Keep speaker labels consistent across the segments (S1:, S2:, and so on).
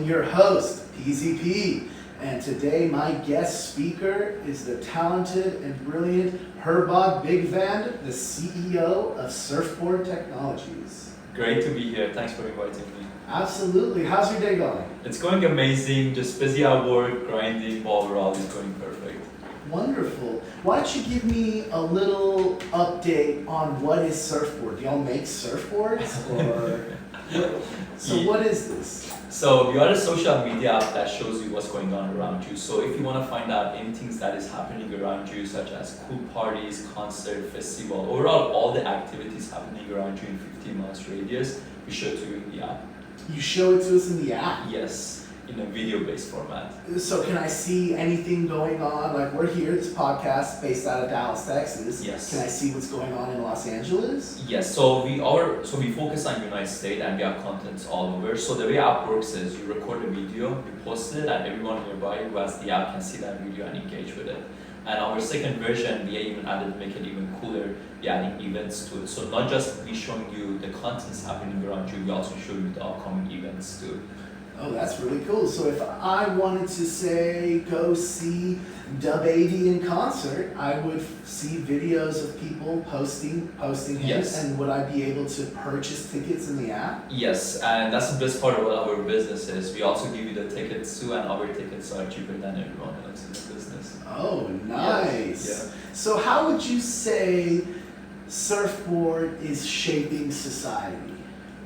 S1: your host, PZP. And today my guest speaker is the talented and brilliant Herbad Bigvand, the CEO of Surfboard Technologies.
S2: Great to be here. Thanks for inviting me.
S1: Absolutely. How's your day going?
S2: It's going amazing. Just busy at work, grinding, but overall it's going perfect.
S1: Wonderful. Why don't you give me a little update on what is Surfboard? Do y'all make surfboards? What is this?
S2: So we are a social media app that shows you what's going on around you. So if you want to find out anything that is happening around you, such as cool parties, concert, festival, overall all the activities happening around you in 15 miles radius, we show it to you in the app.
S1: You show it to us in the app?
S2: Yes, in a video-based format.
S1: So can I see anything going on? Like we're here, this podcast based out of Dallas, Texas.
S2: Yes.
S1: Can I see what's going on in Los Angeles?
S2: Yes, so we focus on United States and we have contents all over. So the way app works is you record a video, you post it, and everyone nearby who has the app can see that video and engage with it. And our second version, we even added, make it even cooler, we're adding events to it. So not just we showing you the contents happening around you, we also show you the upcoming events too.
S1: Oh, that's really cool. So if I wanted to say go see DaBaby in concert, I would see videos of people posting him,
S2: Yes.
S1: and would I be able to purchase tickets in the app?
S2: Yes, and that's the best part of what our business is. We also give you the tickets too, and our tickets are cheaper than everyone else in the business.
S1: Oh, nice.
S2: Yeah.
S1: So how would you say Surfboard is shaping society?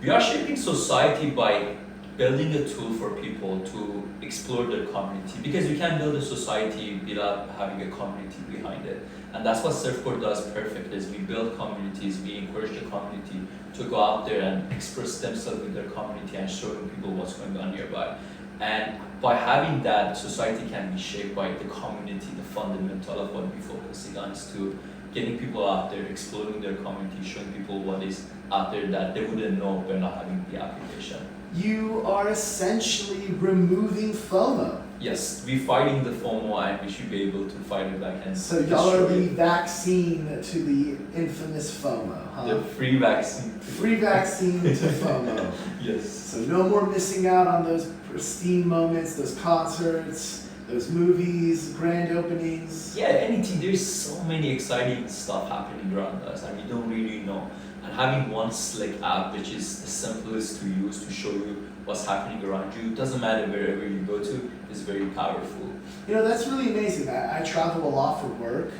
S2: We are shaping society by building a tool for people to explore their community, because you can't build a society without having a community behind it. And that's what Surfboard does perfect, is we build communities, we encourage the community to go out there and express themselves with their community and showing people what's going on nearby. And by having that, society can be shaped by the community. The fundamental of what we focus on is to getting people out there, exploring their community, showing people what is out there that they wouldn't know by not having the application.
S1: You are essentially removing FOMO.
S2: Yes, we're fighting the FOMO and we should be able to fight it back and
S1: So y'all are the vaccine to the infamous FOMO, huh?
S2: the free vaccine.
S1: Free vaccine to FOMO.
S2: Yes.
S1: So no more missing out on those pristine moments, those concerts, those movies, grand openings.
S2: Yeah, anything. There's so many exciting stuff happening around us and we don't really know. And having one slick app, which is the simplest to use to show you what's happening around you, doesn't matter wherever you go to, is very powerful.
S1: You know, that's really amazing. I travel a lot for work,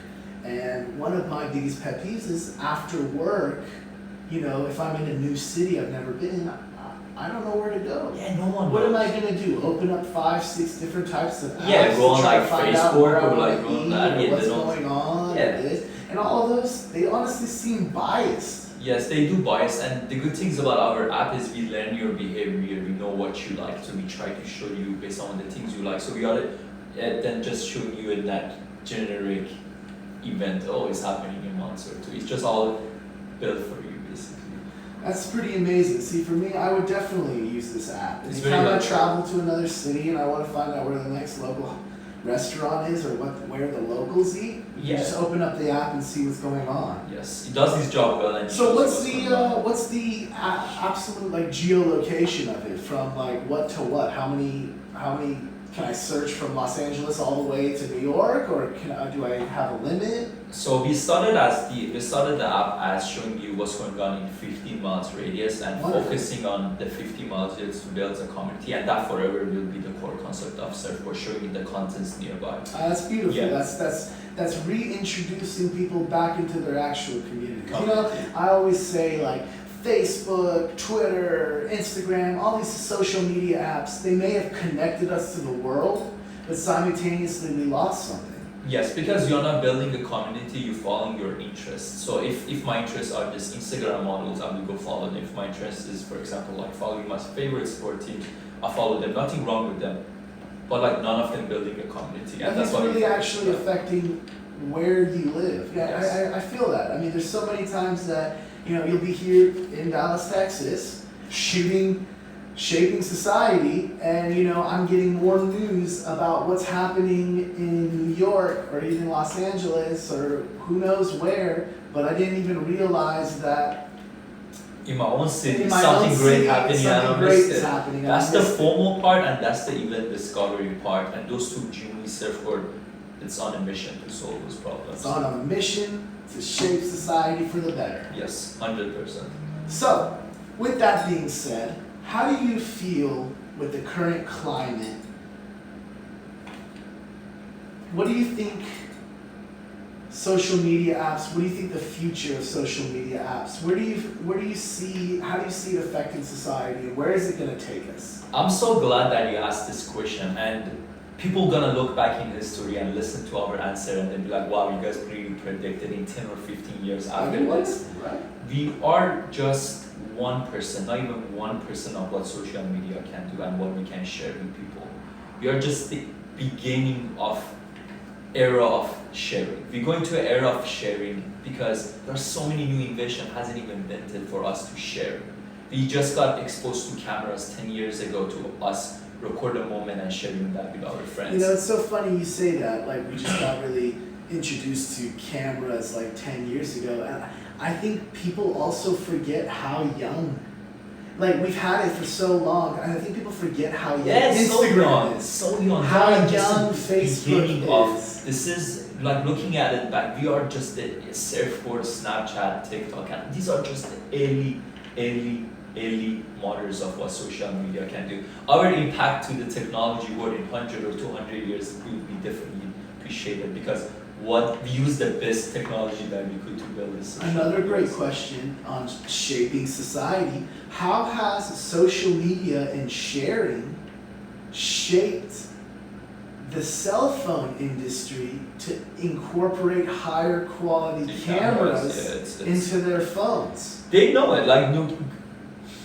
S1: and one of my biggest pet peeves is after work, you know, if I'm in a new city I've never been in, I don't know where to go.
S2: Yeah, no one
S1: What
S2: knows.
S1: am I gonna do? Open up 5-6 different types of apps
S2: Yeah, go on
S1: to try to
S2: like
S1: find out
S2: Facebook
S1: where I
S2: or
S1: wanna
S2: like go on
S1: eat
S2: that,
S1: or
S2: yeah,
S1: what's
S2: they don't-
S1: going on,
S2: Yeah.
S1: or this. And all of those, they honestly seem biased.
S2: Yes, they do bias, and the good things about our app is we learn your behavior, we know what you like, so we try to show you based on the things you like. So we are then just showing you in that generic event, oh, it's happening in months or two. It's just all built for you, basically.
S1: That's pretty amazing. See, for me, I would definitely use this app.
S2: It's
S1: Anytime
S2: very
S1: I
S2: good.
S1: travel to another city and I want to find out where the next local restaurant is or where the locals eat, you
S2: Yeah.
S1: just open up the app and see what's going on.
S2: Yes, it does this job well. And it
S1: So
S2: shows
S1: what's
S2: going on.
S1: the absolute like geolocation of it, from like what to what? How many can I search from Los Angeles all the way to New York, or do I have a limit?
S2: So we started the app as showing you what's going on in 15 miles radius and
S1: Wonderful.
S2: focusing on the 50 miles radius to build a community, and that forever will be the core concept of Surfboard, showing you the contents nearby.
S1: That's beautiful.
S2: Yeah.
S1: That's reintroducing people back into their actual communities. You know,
S2: Community.
S1: I always say like Facebook, Twitter, Instagram, all these social media apps, they may have connected us to the world, but simultaneously we lost something.
S2: Yes, because you're not building a community, you're following your interests. So if my interests are just Instagram models, I will go follow them. If my interest is, for example, like following my favorite sport team, I follow them. Nothing wrong with them, but like none of them building a community.
S1: And that's
S2: what
S1: really
S2: we-
S1: actually affecting where you live. Yeah,
S2: Yes.
S1: I feel that. I mean, there's so many times that, you know, you'll be here in Dallas, Texas, shaping society, and you know, I'm getting more news about what's happening in New York or even Los Angeles or who knows where, but I didn't even realize that
S2: in my own city,
S1: In my
S2: something
S1: own
S2: great
S1: city,
S2: happening and I
S1: something great
S2: missed
S1: is
S2: it.
S1: happening.
S2: That's
S1: I
S2: the
S1: missed it.
S2: FOMO part and that's the event discovery part. And those two genuinely Surfboard, it's on a mission to solve those problems.
S1: It's on a mission to shape society for the better.
S2: Yes, 100%.
S1: So, with that being said, how do you feel with the current climate? What do you think social media apps, what do you think the future of social media apps, where do you see, how do you see it affecting society, and where is it going to take us?
S2: I'm so glad that you asked this question, and people gonna look back in history and listen to our answer and then be like, wow, you guys really predicted in 10 or 15 years after this.
S1: Right?
S2: We are just 1%, not even 1% of what social media can do and what we can share with people. We are just the beginning of era of sharing. We're going to an era of sharing because there's so many new invention hasn't even invented for us to share. We just got exposed to cameras 10 years ago to us record a moment and sharing that with our friends.
S1: You know, it's so funny you say that, like we just got really introduced to cameras like 10 years ago, and I think people also forget how young, like we've had it for so long, and I think people forget how young Instagram is.
S2: So young.
S1: How
S2: Just
S1: young
S2: the
S1: Facebook
S2: beginning
S1: is.
S2: Of, this is like looking at it back, we are just the Surfboard, Snapchat, TikTok, and these are just the early models of what social media can do. Our impact to the technology world in 100 or 200 years will be definitely appreciated because what we use the best technology that we could to build this.
S1: Another great question on shaping society. How has social media and sharing shaped the cell phone industry to incorporate higher quality
S2: The
S1: cameras
S2: yeah,
S1: into their phones?
S2: They know it, like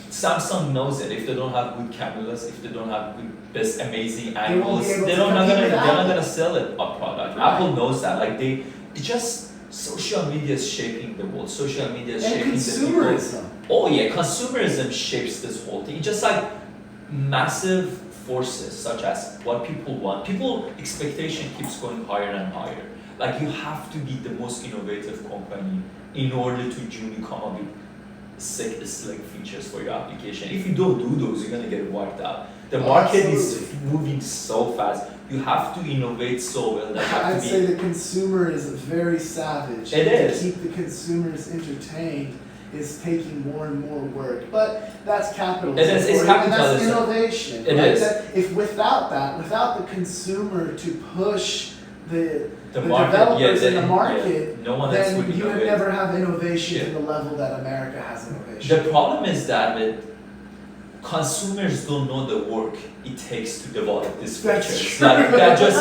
S2: Samsung knows it. If they don't have good cameras, if they don't have good, best amazing angles, they're not gonna sell it a product.
S1: Right.
S2: Apple knows that. Like it's just social media is shaping the world. Social media is
S1: And
S2: shaping the
S1: consumerism.
S2: people. Oh yeah, consumerism shapes this whole thing. It's just like massive forces such as what people want. People expectation keeps going higher and higher. Like you have to be the most innovative company in order to genuinely come up with slick features for your application. If you don't do those, you're gonna get wiped out. The market is moving so fast. You have to innovate so well that you have
S1: I'd
S2: to
S1: say
S2: be.
S1: the consumer is very savage.
S2: It is.
S1: To keep the consumers entertained is taking more and more work. But that's capitalism.
S2: It is, it's
S1: for you, and
S2: capitalism.
S1: that's innovation.
S2: It
S1: right?
S2: is.
S1: That if without the consumer to push the
S2: Market,
S1: developers
S2: yeah,
S1: in the market,
S2: no one else would
S1: then you would
S2: innovate.
S1: never have innovation
S2: Yeah.
S1: to the level that America has innovation.
S2: The problem is that consumers don't know the work it takes to develop these
S1: That's
S2: features.
S1: true.
S2: Like that just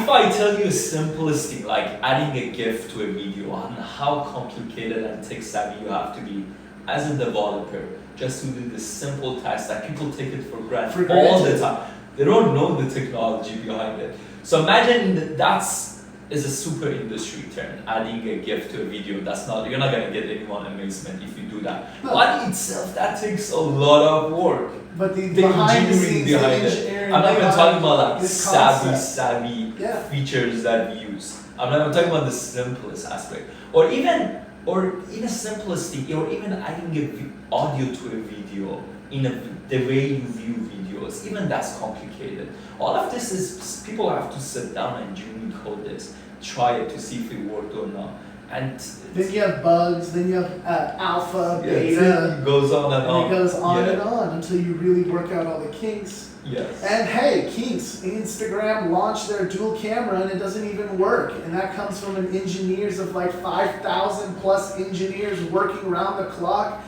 S2: if I tell you a simplest thing like adding a GIF to a video and how complicated and tech savvy you have to be as a developer just to do this simple task that people take it for granted all the time. They don't know the technology behind it. So imagine that's is a super industry term, adding a GIF to a video. That's not, you're not gonna get anyone amazement if you do that.
S1: No.
S2: But itself, that takes a lot of work.
S1: But the
S2: The
S1: behind the
S2: engineering
S1: scenes, the
S2: behind it.
S1: engineering
S2: I'm not even
S1: behind
S2: talking about like
S1: this concept.
S2: savvy
S1: Yeah.
S2: features that we use. I'm talking about the simplest aspect. Or in a simplest thing, or even adding audio to a video in the way you view videos, even that's complicated. All of this is, people have to sit down and genuinely code this, try it to see if it worked or not. And
S1: Then you have bugs, then you have alpha, beta,
S2: it goes on and on.
S1: and it goes on
S2: Yeah.
S1: and on until you really work out all the kinks.
S2: Yes.
S1: And hey, kinks, Instagram launched their dual camera and it doesn't even work. And that comes from an engineers of like 5,000 plus engineers working around the clock.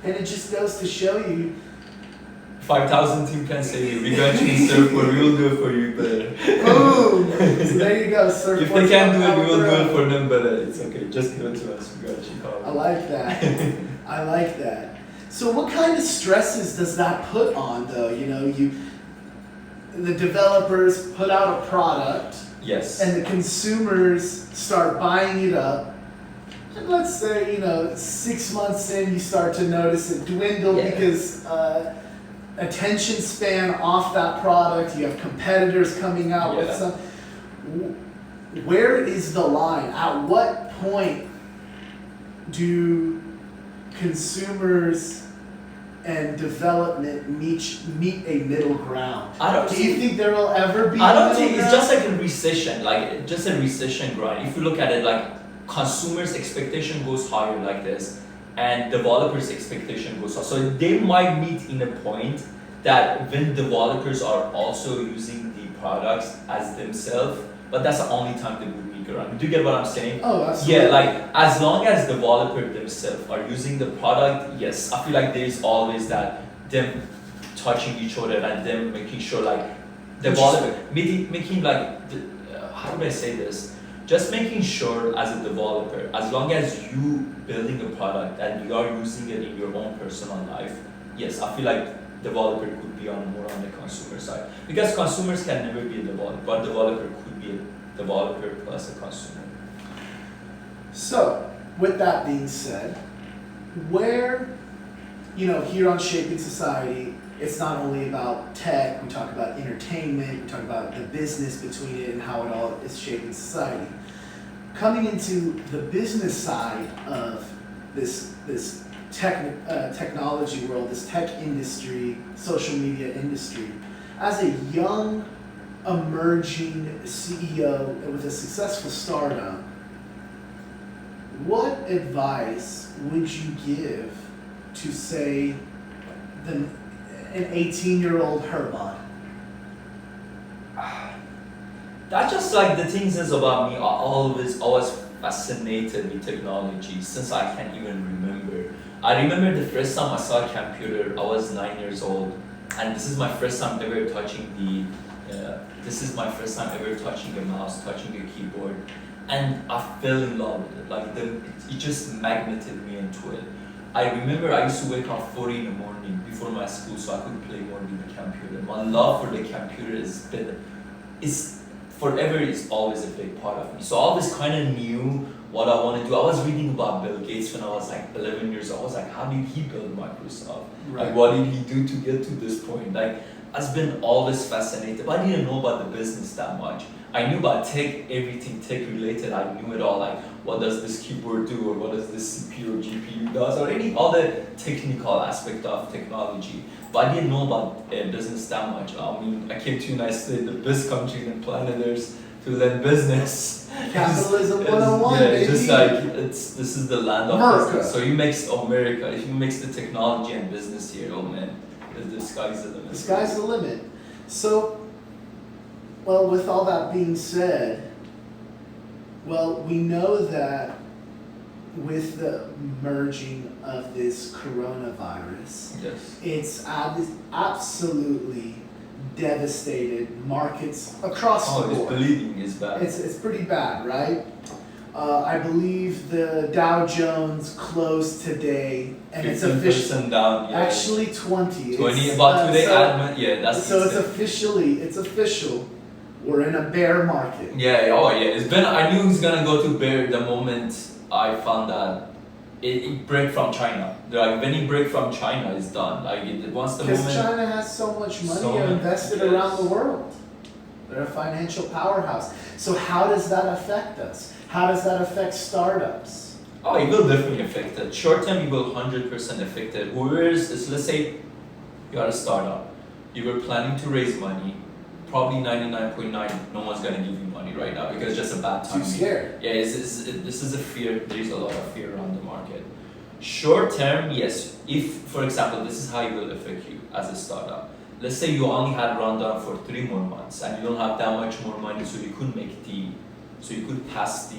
S1: And it just goes to show you
S2: 5,000 team can say we got you in Surfboard, we will do it for you better.
S1: boom! So there you go, Surfboard.
S2: If they can't do it, we will do it for them better. It's okay, just give it to us, we got you covered.
S1: I like that. I like that. So what kind of stresses does that put on though? You know, the developers put out a product
S2: Yes.
S1: and the consumers start buying it up. And let's say, 6 months in, you start to notice it dwindle
S2: Yeah.
S1: because attention span off that product. You have competitors coming out with
S2: Yeah.
S1: some. Where is the line? At what point do consumers and development meet a middle ground?
S2: I don't
S1: Do you think there will ever be
S2: I
S1: a
S2: don't
S1: middle
S2: think it's
S1: ground?
S2: just like a recession, like just a recession grind. If you look at it, like consumers' expectation goes higher like this, and developers' expectation goes up. So they might meet in a point that when developers are also using the products as themselves, but that's the only time they will meet around. Do you get what I'm saying?
S1: Oh, absolutely.
S2: Yeah, like as long as developers themselves are using the product, yes, I feel like there is always that them touching each other and them making sure like developer making like how do I say this? Just making sure as a developer, as long as you building a product and you are using it in your own personal life, yes, I feel like developer could be on more on the consumer side because consumers can never be a developer, but developer could be a developer plus a consumer.
S1: So, with that being said, where, here on Shaping Society, it's not only about tech, we talk about entertainment, we talk about the business between it and how it all is shaping society. Coming into the business side of this technology world, this tech industry, social media industry, as a young, emerging CEO with a successful startup, what advice would you give to, say, an 18-year-old Herbot?
S2: That's just like the things is about me. I always fascinated with technology since I can't even remember. I remember the first time I saw a computer, I was 9 years old, and this is my first time ever touching a mouse, touching a keyboard, and I fell in love with it. Like it just magneted me into it. I remember I used to wake up 4 in the morning before my school so I could play more with the computer. My love for the computer is forever is always a big part of me. So I always kind of knew what I want to do. I was reading about Bill Gates when I was like 11 years old. I was like, how did he build Microsoft?
S1: Right.
S2: Like, what did he do to get to this point? Like, I've been always fascinated, but I didn't know about the business that much. I knew about tech, everything tech related. I knew it all, like what does this keyboard do, or what does this CPU or GPU does, or all the technical aspect of technology. But I didn't know about business that much. I mean, I came to United States, the best country in the planet Earth, to learn business.
S1: Capitalism 101,
S2: yeah,
S1: baby.
S2: just like this is the land of
S1: America.
S2: business. So you mix America, if you mix the technology and business here, oh man, the sky's the limit.
S1: The sky's the limit. So, well, with all that being said, well, we know that with the merging of this coronavirus,
S2: Yes.
S1: it's absolutely devastated markets across the
S2: Oh,
S1: board.
S2: this bleeding is bad.
S1: It's pretty bad, right? I believe the Dow Jones closed today, and it's official.
S2: 15% down. Yeah.
S1: Actually, 20.
S2: 20.
S1: It's,
S2: But today,
S1: so,
S2: yeah, that's
S1: so it's
S2: insane.
S1: official. We're in a bear market.
S2: Yeah. Oh, yeah. It's been. I knew it was gonna go to bear the moment I found that it break from China. Like when it break from China, it's done. Like once the
S1: Because
S2: moment.
S1: China has so much money
S2: So many-
S1: invested
S2: yes.
S1: around the world. They're a financial powerhouse. So how does that affect us? How does that affect startups?
S2: Oh, it will definitely affect it. Short term, it will 100% affect it. Whoever is, let's say you are a startup, you were planning to raise money, probably 99.9, no one's gonna give you money right now because it's just a bad time.
S1: Too scared.
S2: Yeah, this is a fear, there's a lot of fear around the market. Short term, yes, if, for example, this is how it will affect you as a startup. Let's say you only had rundown for 3 more months and you don't have that much more money so you could pass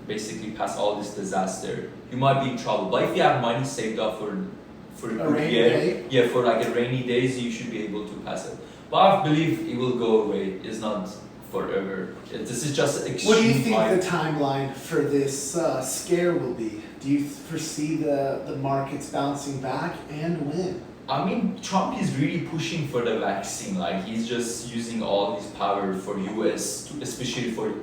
S2: basically pass all this disaster. You might be in trouble. But if you have money saved up for a good
S1: rainy
S2: year,
S1: day?
S2: yeah, for like a rainy days, you should be able to pass it. But I believe it will go away. It's not forever. This is just extreme.
S1: What do you think
S2: hype.
S1: the timeline for this scare will be? Do you foresee the markets bouncing back, and when?
S2: I mean, Trump is really pushing for the vaccine. Like he's just using all his power for US, especially for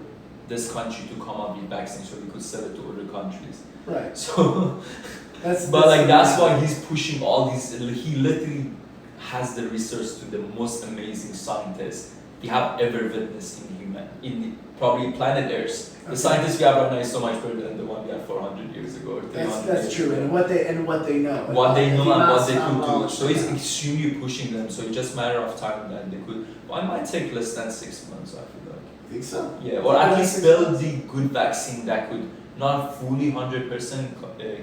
S2: this country to come up with vaccine so he could sell it to other countries.
S1: Right.
S2: So,
S1: That's
S2: why he's pushing all these. He literally has the research to the most amazing scientists we have ever witnessed in probably planet Earth. The scientists we have right now is so much better than the one we had 400 years ago or 300
S1: That's
S2: years
S1: true,
S2: ago.
S1: and what they know.
S2: What they know and what they
S1: The
S2: could do.
S1: knowledge
S2: So
S1: they
S2: it's
S1: have.
S2: extremely pushing them. So it's just a matter of time that they could. Well, it might take less than 6 months, I feel like.
S1: Think so?
S2: Yeah, or at
S1: Yeah,
S2: least
S1: 6
S2: build
S1: months.
S2: the good vaccine that could not fully 100%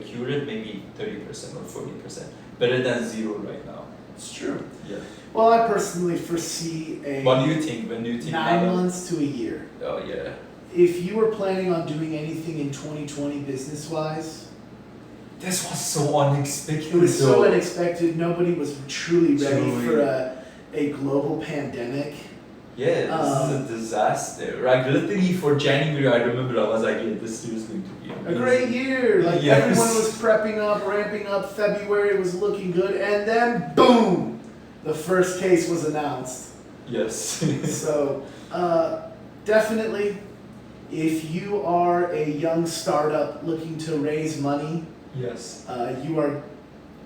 S2: cure it, maybe 30% or 40%. Better than zero right now.
S1: It's true.
S2: Yeah.
S1: Well, I personally foresee a
S2: What do you think? When do you think?
S1: 9
S2: that'll-
S1: months to a year.
S2: Oh yeah.
S1: If you were planning on doing anything in 2020 business-wise,
S2: This was so unexpected.
S1: it was so
S2: though.
S1: unexpected. Nobody was truly ready
S2: Truly.
S1: for a global pandemic.
S2: Yeah, this is a disaster. Like literally for January, I remember I was like, yeah, this year is going to be
S1: A
S2: amazing.
S1: great year. Like
S2: Yes.
S1: everyone was prepping up, ramping up. February was looking good, and then boom, the first case was announced.
S2: Yes.
S1: So definitely, if you are a young startup looking to raise money,
S2: yes.
S1: you are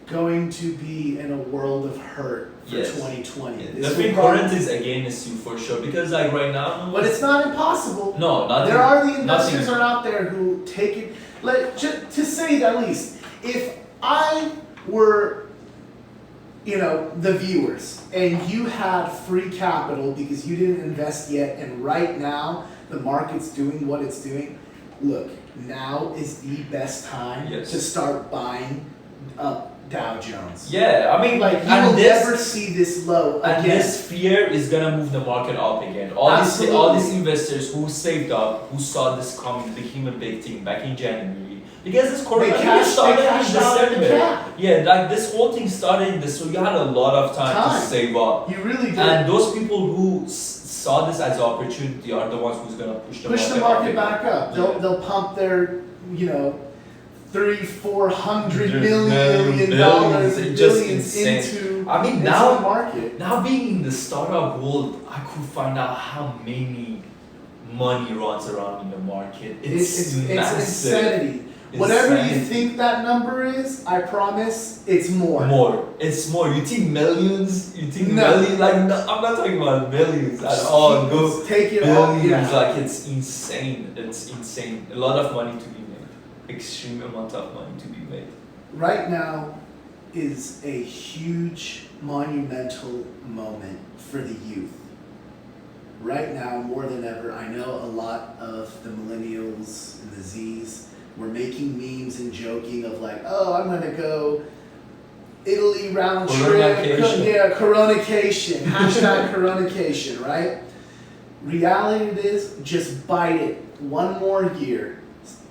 S1: going to be in a world of hurt for
S2: Yes.
S1: 2020.
S2: The
S1: This will
S2: big
S1: probably-
S2: current is against you for sure because like right now.
S1: but it's not impossible.
S2: No, nothing.
S1: There are the investors
S2: nothing.
S1: are out there who take it. Like to say it at least, if I were, the viewers, and you had free capital because you didn't invest yet, and right now the market's doing what it's doing, look, now is the best time
S2: Yes.
S1: to start buying up Dow Jones.
S2: Yeah, I mean,
S1: Like you
S2: and
S1: will
S2: this,
S1: never see this low
S2: and
S1: again.
S2: this fear is gonna move the market up again. All these
S1: Absolutely.
S2: investors who saved up, who saw this coming, became a big thing back in January. Because this coronavirus
S1: cashed
S2: started in
S1: out of the
S2: December.
S1: cap.
S2: Yeah, like this whole thing started in this, so you had a lot of time to
S1: Time.
S2: save up.
S1: You really did.
S2: And those people who saw this as an opportunity are the ones who's gonna push the market
S1: back up.
S2: Yeah.
S1: They'll pump their, $300-400
S2: Billions,
S1: million dollars,
S2: it's just
S1: billions
S2: insane.
S1: into
S2: I mean,
S1: into
S2: now-
S1: the market.
S2: Now being in the startup world, I could find out how many money runs around in the market. It's
S1: It's
S2: massive.
S1: insanity. Whatever you
S2: Insanity.
S1: think that number is, I promise it's more.
S2: More. It's more. You think millions? You think
S1: No.
S2: millions? Like, no, I'm not talking about millions at all. Go
S1: Take it all.
S2: billions.
S1: Yeah.
S2: Like, it's insane. It's insane. A lot of money to be made. Extreme amount of money to be made.
S1: Right now is a huge monumental moment for the youth. Right now, more than ever, I know a lot of the millennials and the Zs were making memes and joking of like, oh, I'm gonna go Italy round trip.
S2: Coronication.
S1: Yeah, Coronication. Hashtag Coronication, right? Reality it is, just bite it one more year.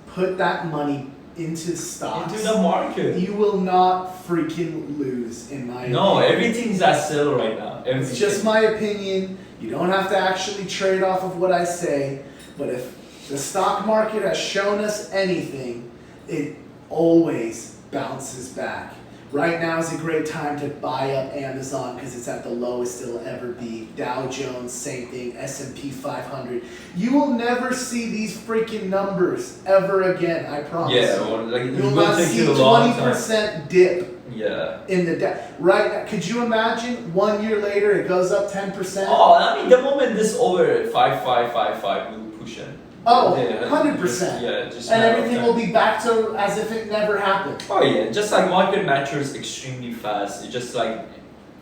S1: Put that money into stocks.
S2: Into the market.
S1: You will not freaking lose, in my
S2: No,
S1: opinion.
S2: everything's at sale right now.
S1: It's just my opinion. You don't have to actually trade off of what I say, but if the stock market has shown us anything, it always bounces back. Right now is a great time to buy up Amazon because it's at the lowest it'll ever be. Dow Jones, same thing. S&P 500. You will never see these freaking numbers ever again, I promise.
S2: Yeah, or like
S1: You
S2: it
S1: will
S2: will
S1: not
S2: take
S1: see
S2: you a long time.
S1: 20% dip
S2: Yeah.
S1: in the right now. Could you imagine 1 year later it goes up 10%?
S2: Oh, I mean, the moment this over 5555 will push in.
S1: Oh,
S2: Yeah,
S1: 100%.
S2: Yeah, just
S1: And
S2: matter of
S1: everything
S2: time.
S1: will be back to as if it never happened.
S2: Oh yeah, just like market matures extremely fast. It's just like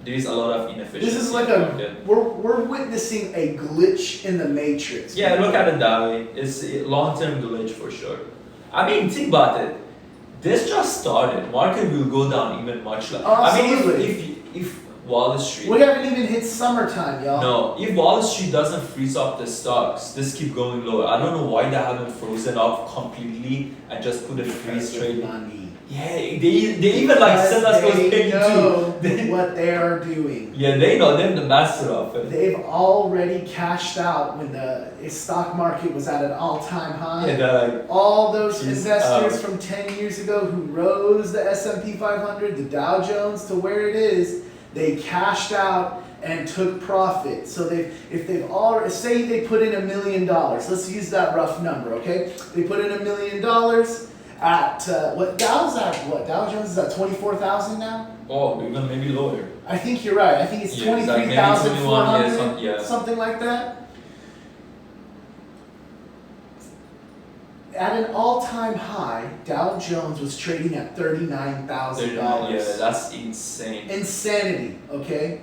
S2: there is a lot of inefficiency.
S1: This is like
S2: in the market.
S1: we're witnessing a glitch in the matrix.
S2: Yeah, look at it that way. It's a long-term glitch for sure. I mean, think about it. This just started. Market will go down even much less. I mean,
S1: Absolutely.
S2: if Wall Street.
S1: We haven't even hit summertime, y'all.
S2: No, if Wall Street doesn't freeze up the stocks, this keep going lower. I don't know why they haven't frozen up completely and just put a freeze trade.
S1: Money.
S2: Yeah, they even like send us those
S1: They
S2: things
S1: know
S2: too.
S1: what they are doing.
S2: Yeah, they know they're the master of it.
S1: They've already cashed out when the stock market was at an all-time high.
S2: Yeah, they're like,
S1: All those
S2: Jeez,
S1: investors from 10 years ago who rose the S&P 500, the Dow Jones to where it is, they cashed out and took profit. So if they've already, say they put in $1 million, let's use that rough number, okay? They put in $1 million at, Dow Jones is at 24,000 now?
S2: oh, even maybe lower.
S1: I think you're right. I think it's
S2: Yeah, it's like maybe
S1: 23,400,
S2: 21, yeah,
S1: something like that. At an all-time high, Dow Jones was trading at $39,000.
S2: Yeah, that's insane.
S1: Insanity, okay?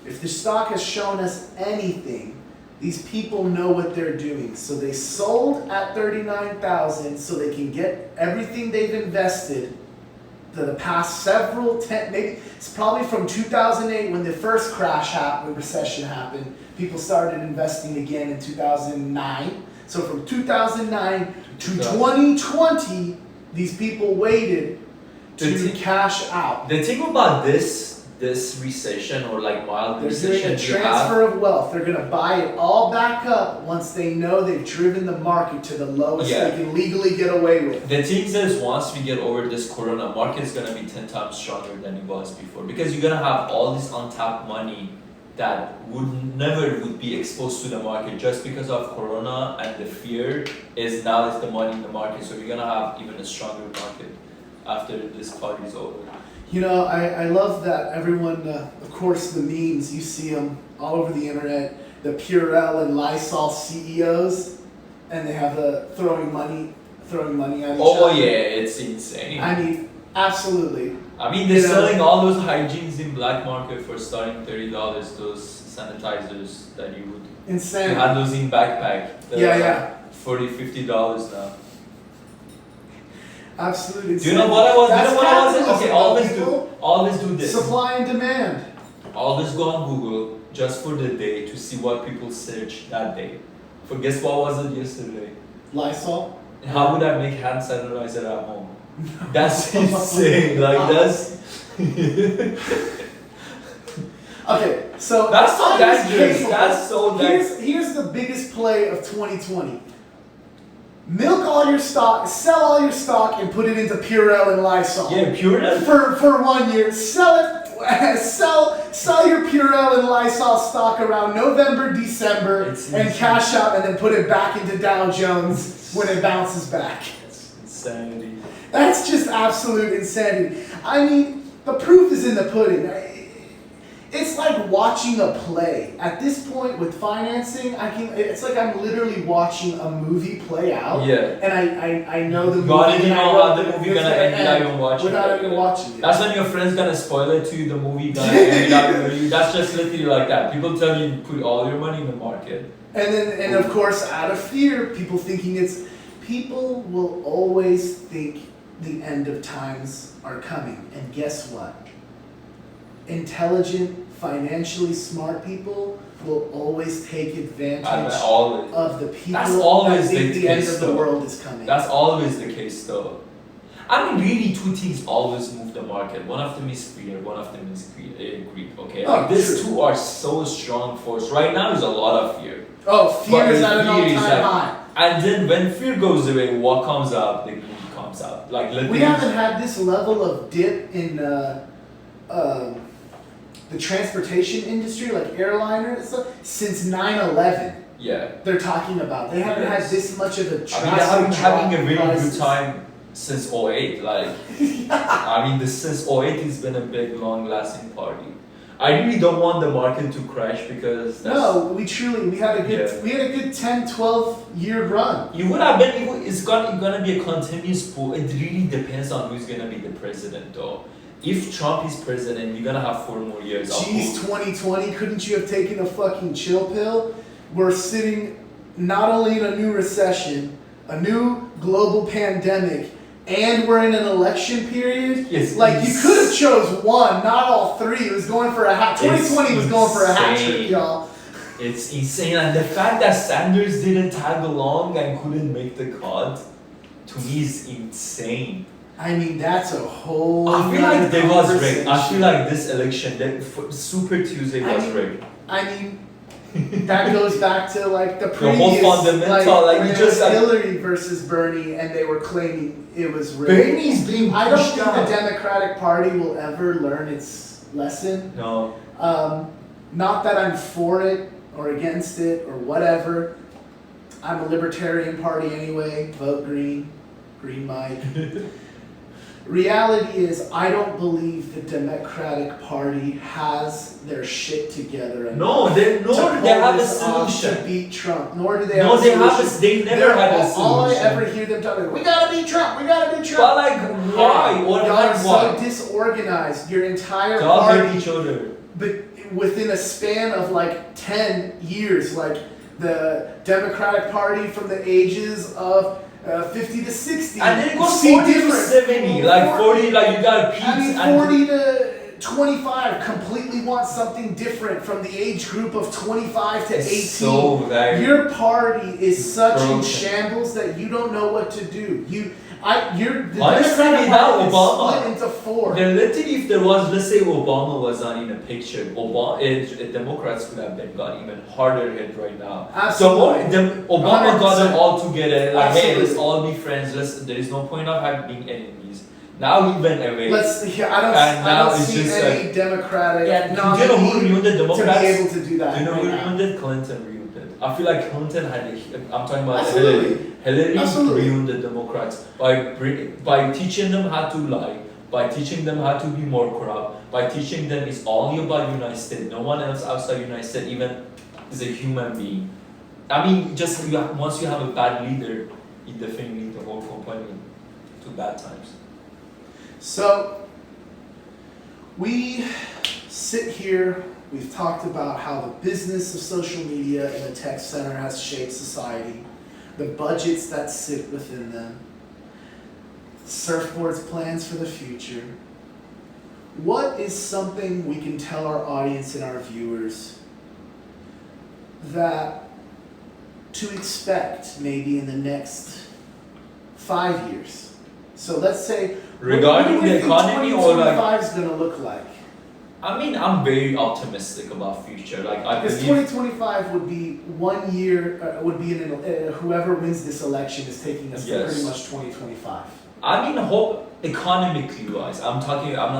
S1: If the stock has shown us anything, these people know what they're doing. So they sold at 39,000 so they can get everything they've invested for the past maybe it's probably from 2008 when the first crash happened, recession happened. People started investing again in 2009. So from 2009 to 2020, these people waited to cash out.
S2: The thing about this recession or like mild
S1: They're doing
S2: recession,
S1: a transfer of wealth. They're going to buy it all back up once they know they've driven the market to the lowest they can legally get away with.
S2: The thing is, once we get over this corona, market is going to be 10 times stronger than it was before, because you're going to have all this untapped money that would be exposed to the market just because of corona, and the fear is now it's the money in the market. So you're going to have even a stronger market after this party is over.
S1: You know, I love that everyone, of course, the memes, you see them all over the internet, the Purell and Lysol CEOs, and they have the throwing money at each other.
S2: Oh yeah, it's insane.
S1: I mean, absolutely.
S2: I mean, they're selling all those hygienes in black market for starting $30, those sanitizers that you would...
S1: Insane.
S2: You had those in backpack.
S1: Yeah.
S2: $40, $50 now.
S1: Absolutely.
S2: Do you know what I was?
S1: That's
S2: Okay, always do this.
S1: Supply and demand.
S2: Always go on Google just for the day to see what people search that day. For guess what was it yesterday?
S1: Lysol.
S2: How would I make hand sanitizer at home? That's insane. Like that's.
S1: Okay, so
S2: that's so dangerous. That's so dangerous.
S1: Here's the biggest play of 2020. Milk all your stock, sell all your stock, and put it into Purell and Lysol.
S2: Yeah, Purell.
S1: For 1 year, sell it. Sell your Purell and Lysol stock around November, December, and cash out, and then put it back into Dow Jones when it bounces back.
S2: That's insanity.
S1: That's just absolute insanity. I mean, the proof is in the pudding. It's like watching a play. At this point with financing, it's like I'm literally watching a movie play out.
S2: Yeah.
S1: And I know the movie.
S2: God, you know how the movie gonna end without even watching
S1: without even watching it.
S2: That's when your friend's gonna spoil it to you, the movie gonna end without you. That's just literally like that. People tell you to put all your money in the market.
S1: And of course, out of fear, people will always think the end of times are coming. And guess what? Intelligent, financially smart people will always take advantage of the people that think the end of the world is coming.
S2: That's always the case though. I mean, really, two things always move the market. One of them is fear, one of them is greed. Okay, like these two are so strong force. Right now is a lot of fear.
S1: Oh, fear is at an all-time high.
S2: And then when fear goes away, what comes out? The greed comes out. Like
S1: we haven't had this level of dip in the transportation industry, like airliners, since 9/11.
S2: Yeah.
S1: They're talking about. They haven't had this much of a drastic
S2: they're having a really
S1: crisis.
S2: good time since 08. Like, I mean, since 08 has been a big, long-lasting party. I really don't want the market to crash because
S1: we had a good 10, 12 year run.
S2: You would have been. It's gonna be a continuous pool. It really depends on who's gonna be the president, though. If Trump is president, you're gonna have 4 more years.
S1: Jeez, 2020, couldn't you have taken a fucking chill pill? We're sitting not only in a new recession, a new global pandemic, and we're in an election period.
S2: Yes,
S1: like you could have chose one, not all three. It was going for a hat. 2020 was going for a hat trick, y'all.
S2: It's insane, and the fact that Sanders didn't tag along and couldn't make the cut, to me, is insane.
S1: I mean, that's a whole.
S2: I feel like they was rigged. I feel like this election, Super Tuesday was rigged.
S1: I mean, that goes back to like the previous,
S2: whole fundamental, like
S1: when
S2: you
S1: it
S2: just
S1: was Hillary versus Bernie, and they were claiming it was rigged.
S2: Bernie's being
S1: I don't
S2: pushed
S1: think
S2: out.
S1: the Democratic Party will ever learn its lesson.
S2: No.
S1: Not that I'm for it or against it or whatever. I'm a Libertarian Party anyway. Vote Green. Green Mike. reality is, I don't believe the Democratic Party has their shit together.
S2: No, they
S1: to pull
S2: they have a
S1: this off to
S2: solution.
S1: beat Trump. Nor do they
S2: No,
S1: have a
S2: they
S1: solution.
S2: have a, they never had a
S1: All I
S2: solution.
S1: ever hear them talking, we gotta beat Trump. We gotta beat Trump.
S2: But like, why? Or
S1: Y'all
S2: like
S1: are so
S2: why?
S1: disorganized. Your entire
S2: Y'all hate
S1: party,
S2: each other.
S1: but within a span of like 10 years, like the Democratic Party from the ages of 50 to 60.
S2: And then it goes
S1: see
S2: 40 to
S1: different.
S2: 70, like 40, like you got peaks.
S1: I mean,
S2: and
S1: 40 to 25 completely want something different from the age group of 25 to 18.
S2: it's so very.
S1: Your party is such in
S2: broken.
S1: shambles that you don't know what to do. The
S2: Honestly,
S1: Democratic
S2: without
S1: Party is
S2: Obama,
S1: split into four.
S2: They're literally, if there was, let's say Obama was not in a picture, Democrats would have been got even harder hit right now.
S1: Absolutely.
S2: So Obama got
S1: 100%.
S2: them all together, like, hey, let's
S1: Absolutely.
S2: all be friends. There is no point of having being enemies. Now he went away.
S1: I
S2: now
S1: don't
S2: it's
S1: see
S2: just
S1: any Democratic
S2: yeah, do you know who
S1: nominee
S2: ruined the
S1: to
S2: Democrats?
S1: be able to do that.
S2: Do you know
S1: right
S2: who
S1: now.
S2: ruined it? Clinton ruined it. I feel like Clinton had I'm talking about
S1: Absolutely.
S2: Hillary
S1: Absolutely.
S2: ruined the Democrats by teaching them how to lie, by teaching them how to be more corrupt, by teaching them it's only about United States. No one else outside United States even is a human being. I mean, just once you have a bad leader, you definitely lead the whole company to bad times.
S1: So, we sit here, we've talked about how the business of social media and the tech center has shaped society, the budgets that sit within them, Surfboard's plans for the future. What is something we can tell our audience and our viewers that to expect maybe in the next 5 years? So let's say,
S2: Regarding
S1: what do you
S2: the
S1: think
S2: economy or like
S1: 2025 is going to look like?
S2: I mean, I'm very optimistic about future. Like I
S1: Because
S2: believe
S1: 2025 would be 1 year, would be whoever wins this election is taking us to
S2: Yes.
S1: pretty much 2025.
S2: I mean, hope economically wise. I'm not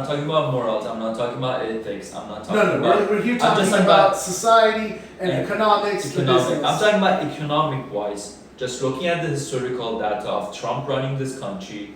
S2: talking about morals. I'm not talking about ethics. I'm not talking
S1: No,
S2: about
S1: we're here
S2: I'm
S1: talking
S2: just talking
S1: about
S2: about
S1: society and
S2: and
S1: economics, the
S2: economic.
S1: business.
S2: I'm talking about economic wise. Just looking at the historical data of Trump running this country,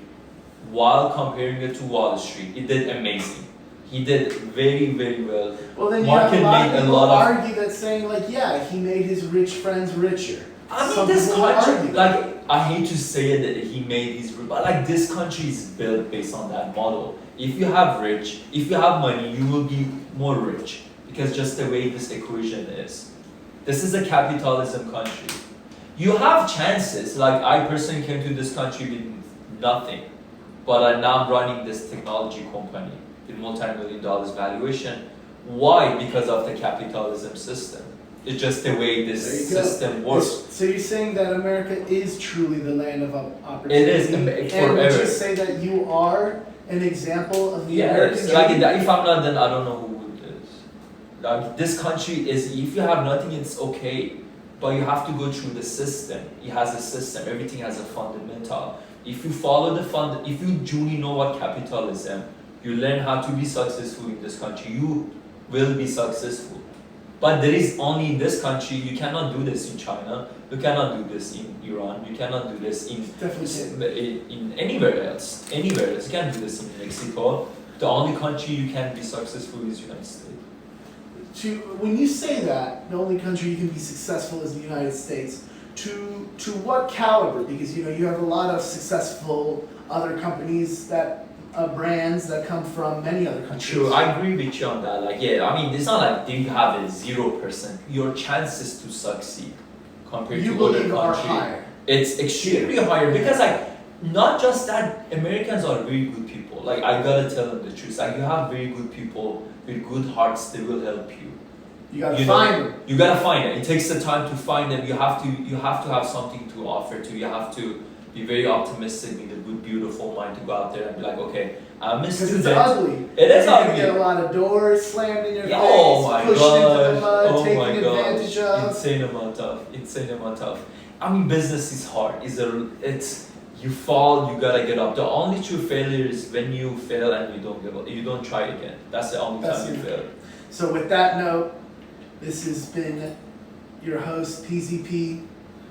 S2: while comparing it to Wall Street, it did amazing. He did very, very well.
S1: Well, then you
S2: Market
S1: have a lot
S2: made a
S1: of people
S2: lot of-
S1: argue that saying like, yeah, he made his rich friends richer.
S2: I mean,
S1: Some
S2: this
S1: people will
S2: country,
S1: argue that.
S2: like, I hate to say it that he made his, but like, this country is built based on that model. If you have money, you will be more rich because just the way this equation is. This is a capitalism country. You have chances. Like, I personally came to this country with nothing, but now I'm running this technology company with multi-million dollars valuation. Why? Because of the capitalism system. It's just the way
S1: There
S2: this
S1: you go.
S2: system works.
S1: So you're saying that America is truly the land of opportunity.
S2: It is,
S1: And would
S2: forever.
S1: you say that you are an example of the
S2: Yeah,
S1: American
S2: it's like
S1: dream?
S2: if I'm not, then I don't know who it is. Like this country is, if you have nothing, it's okay, but you have to go through the system. It has a system. Everything has a fundamental. If you follow if you truly know what capitalism, you learn how to be successful in this country. You will be successful. But there is only in this country. You cannot do this in China. You cannot do this in Iran. You cannot do this
S1: Definitely.
S2: in anywhere else. Anywhere else. You can't do this in Mexico. The only country you can be successful is United States.
S1: When you say that, the only country you can be successful is the United States, to what caliber? Because you have a lot of successful other companies that brands that come from many other countries.
S2: True, I agree with you on that. Like, yeah, I mean, it's not like you have a 0%. Your chances to succeed compared
S1: You
S2: to other
S1: believe are
S2: countries,
S1: higher.
S2: it's extremely higher because, like, not just that, Americans are very good people. Like, I gotta tell them the truth. Like, you have very good people with good hearts. They will help you.
S1: You gotta
S2: You
S1: find
S2: know,
S1: them.
S2: You gotta find them. It takes the time to find them. You have to have something to offer to. You have to be very optimistic with a good, beautiful mind to go out there and be like, okay, I'm a
S1: Because
S2: student.
S1: it's ugly.
S2: It is
S1: You're gonna
S2: ugly.
S1: get a lot of doors slammed in your
S2: Yeah,
S1: face,
S2: oh my
S1: pushed into the
S2: gosh,
S1: mud,
S2: oh
S1: taken
S2: my
S1: advantage
S2: gosh,
S1: of.
S2: insane amount of. I mean, business is hard. You fall, you gotta get up. The only true failure is when you fail and you don't give up. You don't try again. That's the only
S1: That's
S2: time you
S1: it.
S2: fail.
S1: So with that note, this has been your host, PZP.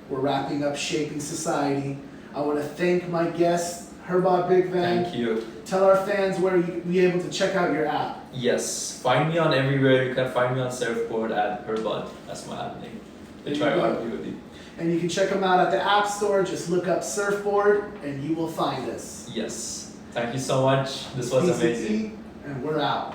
S1: We're wrapping up Shaping Society. I want to thank my guest, Herbot Big Van.
S2: Thank you.
S1: Tell our fans where you be able to check out your app.
S2: Yes, find me on everywhere. You can find me on Surfboard at Herbot. That's my app name.
S1: There you go.
S2: HIRBOD.
S1: And you can check them out at the App Store. Just look up Surfboard and you will find us.
S2: Yes. Thank you so much. This was
S1: PCT,
S2: amazing.
S1: and we're out.